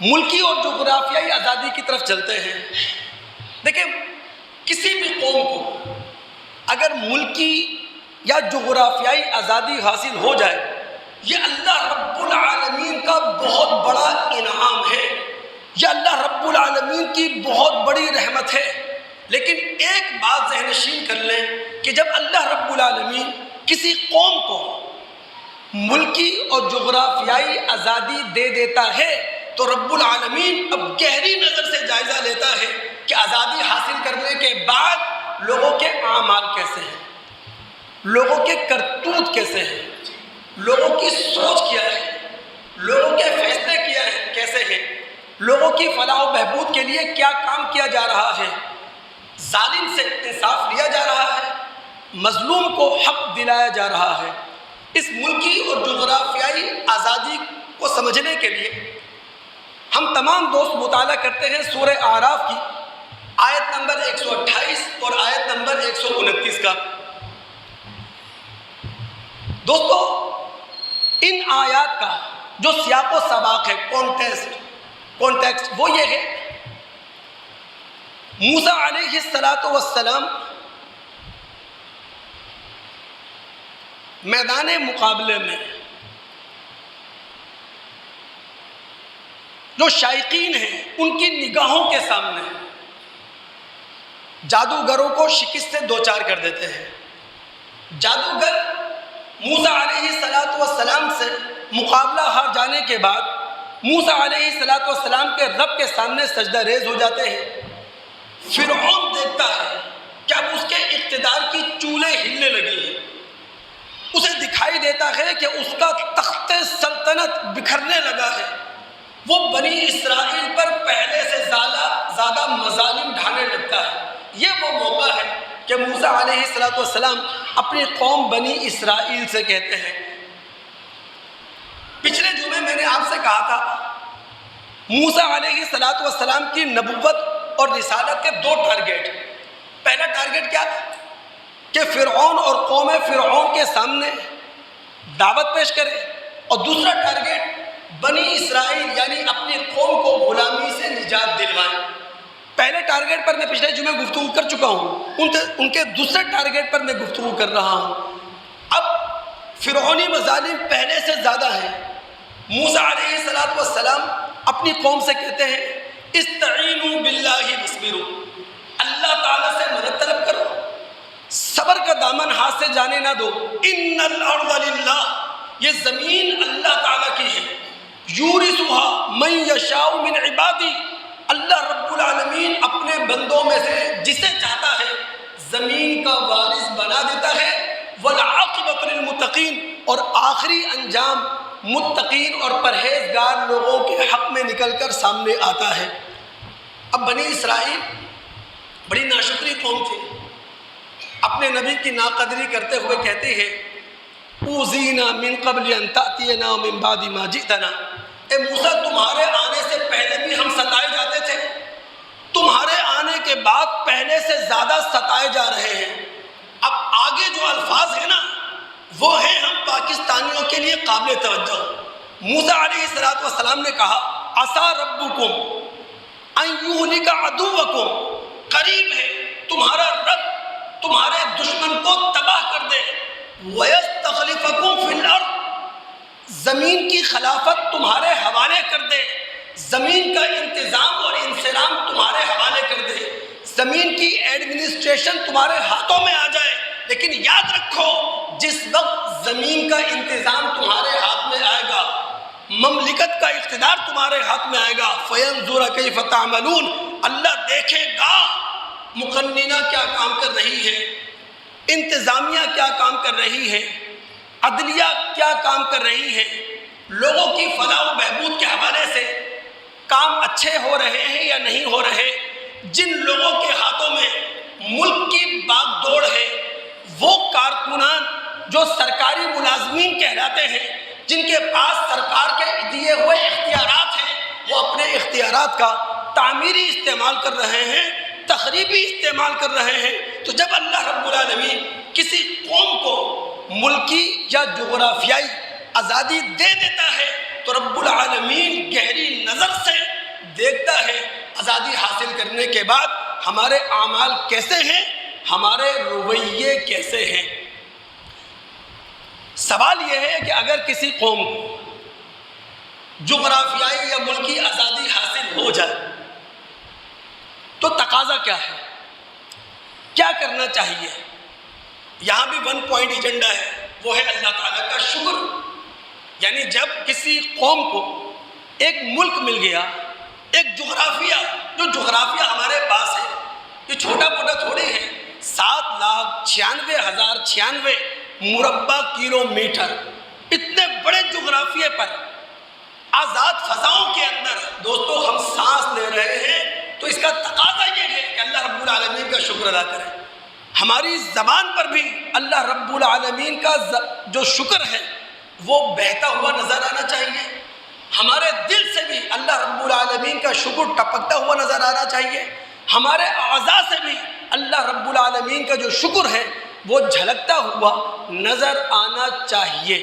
ملکی اور جغرافیائی آزادی کی طرف چلتے ہیں۔ دیکھیں، کسی بھی قوم کو اگر ملکی یا جغرافیائی آزادی حاصل ہو جائے، یہ اللہ رب العالمین کا بہت بڑا انعام ہے، یہ اللہ رب العالمین کی بہت بڑی رحمت ہے۔ لیکن ایک بات ذہن نشین کر لیں کہ جب اللہ رب العالمین کسی قوم کو ملکی اور جغرافیائی آزادی دے دیتا ہے تو رب العالمین اب گہری نظر سے جائزہ لیتا ہے کہ آزادی حاصل کرنے کے بعد لوگوں کے اعمال کیسے ہیں، لوگوں کے کرتوت کیسے ہیں، لوگوں کی سوچ کیا ہے، لوگوں کے فیصلے کیسے ہیں، لوگوں کی فلاح و بہبود کے لیے کیا کام کیا جا رہا ہے، ظالم سے انصاف لیا جا رہا ہے، مظلوم کو حق دلایا جا رہا ہے۔ اس ملکی اور جغرافیائی آزادی کو سمجھنے کے لیے ہم تمام دوست مطالعہ کرتے ہیں سورہ اعراف کی آیت نمبر 128 اور آیت نمبر 129 کا۔ دوستو، ان آیات کا جو سیاق و سباق ہے، کانٹیکسٹ وہ یہ ہے، موسیٰ علیہ السلام میدان مقابلے میں جو شائقین ہیں ان کی نگاہوں کے سامنے جادوگروں کو شکست سے دوچار کر دیتے ہیں۔ جادوگر موسیٰ علیہ السلام سے مقابلہ ہار جانے کے بعد موسیٰ علیہ السلام کے رب کے سامنے سجدہ ریز ہو جاتے ہیں۔ فرعون دیکھتا ہے کہ اب اس کے اقتدار کی چولیں ہلنے لگی ہیں، اسے دکھائی دیتا ہے کہ اس کا تخت سلطنت بکھرنے لگا ہے، وہ بنی اسرائیل پر پہلے سے زیادہ مظالم ڈھانے لگتا ہے۔ یہ وہ موقع ہے کہ موسیٰ علیہ السلام اپنی قوم بنی اسرائیل سے کہتے ہیں، پچھلے جمعے میں نے آپ سے کہا تھا موسیٰ علیہ السلام کی نبوت اور رسالت کے دو ٹارگیٹ۔ پہلا ٹارگیٹ کیا تھا کہ فرعون اور قوم فرعون کے سامنے دعوت پیش کرے، اور دوسرا ٹارگیٹ بنی اسرائیل یعنی اپنی قوم کو غلامی سے نجات دلوائے۔ پہلے ٹارگیٹ پر میں پچھلے جمعے گفتگو کر چکا ہوں، ان کے دوسرے ٹارگیٹ پر میں گفتگو کر رہا ہوں۔ اب فرعونی مظالم پہلے سے زیادہ ہیں۔ موسیٰ علیہ السلام اپنی قوم سے کہتے ہیں، استعینوا باللہ واصبروا، اللہ تعالیٰ سے مدد طلب کرو، صبر کا دامن ہاتھ سے جانے نہ دو۔ ان الارض للہ، یہ زمین اللہ تعالیٰ کی ہے، یورثها من یشاء من عبادی، اللہ رب العالمین اپنے بندوں میں سے جسے چاہتا ہے زمین کا وارث بنا دیتا ہے۔ والعاقبۃ للمتقین، اور آخری انجام متقین اور پرہیزگار لوگوں کے حق میں نکل کر سامنے آتا ہے۔ اب بنی اسرائیل بڑی ناشکری قوم تھی، اپنے نبی کی ناقدری کرتے ہوئے کہتے ہیں، اوذینا من قبل ان تأتینا من بعد ما جئتنا، اے موسیٰ تمہارے آنے سے پہلے بھی ہم ستائے جاتے تھے، تمہارے آنے کے بعد پہلے سے زیادہ ستائے جا رہے ہیں۔ اب آگے جو الفاظ ہیں نا وہ ہیں ہم پاکستانیوں کے لیے قابل توجہ۔ موسیٰ علیہ السلام نے کہا، عسیٰ ربکم ان یہلک عدوکم، قریب ہے تمہارا رب تمہارے دشمن کو تباہ کر دے، وَيَسْتَخْلِفَكُمْ فِي الْأَرْضِ، زمین کی خلافت تمہارے حوالے کر دے، زمین کا انتظام اور انصرام تمہارے حوالے کر دے، زمین کی ایڈمنسٹریشن تمہارے ہاتھوں میں آ جائے۔ لیکن یاد رکھو، جس وقت زمین کا انتظام تمہارے ہاتھ میں آئے گا، مملکت کا اقتدار تمہارے ہاتھ میں آئے گا، فَيَنْظُرَ كَيْفَ تَعْمَلُونَ، اللہ دیکھے گا مقننہ کیا کام کر رہی ہے، انتظامیہ کیا کام کر رہی ہے، عدلیہ کیا کام کر رہی ہے، لوگوں کی فلاح و بہبود کے حوالے سے کام اچھے ہو رہے ہیں یا نہیں ہو رہے۔ جن لوگوں کے ہاتھوں میں ملک کی باغ دوڑ ہے، وہ کارکنان جو سرکاری ملازمین کہلاتے ہیں، جن کے پاس سرکار کے دیے ہوئے اختیارات ہیں، وہ اپنے اختیارات کا تعمیری استعمال کر رہے ہیں، تخریبی استعمال کر رہے ہیں۔ تو جب اللہ رب العالمین کسی قوم کو ملکی یا جغرافیائی آزادی دے دیتا ہے تو رب العالمین گہری نظر سے دیکھتا ہے آزادی حاصل کرنے کے بعد ہمارے اعمال کیسے ہیں، ہمارے رویے کیسے ہیں۔ سوال یہ ہے کہ اگر کسی قوم کو جغرافیائی یا ملکی آزادی حاصل ہو جائے تو تقاضا کیا ہے، کیا کرنا چاہیے؟ یہاں بھی 1 پوائنٹ ایجنڈا ہے، وہ ہے اللہ تعالیٰ کا شکر۔ یعنی جب کسی قوم کو ایک ملک مل گیا، ایک جغرافیہ، جو جغرافیہ ہمارے پاس ہے یہ چھوٹا موٹا تھوڑی ہے، 7,96,096 مربع کلومیٹر، اتنے بڑے جغرافیے پر آزاد فضاؤں کے اندر دوستو ہم سانس لے رہے ہیں، تو اس کا تقاضا یہ ہے کہ اللہ رب العالمین کا شکر ادا کریں۔ ہماری زبان پر بھی اللہ رب العالمین کا جو شکر ہے وہ بہتا ہوا نظر آنا چاہیے، ہمارے دل سے بھی اللہ رب العالمین کا شکر ٹپکتا ہوا نظر آنا چاہیے، ہمارے اعضاء سے بھی اللہ رب العالمین کا جو شکر ہے وہ جھلکتا ہوا نظر آنا چاہیے۔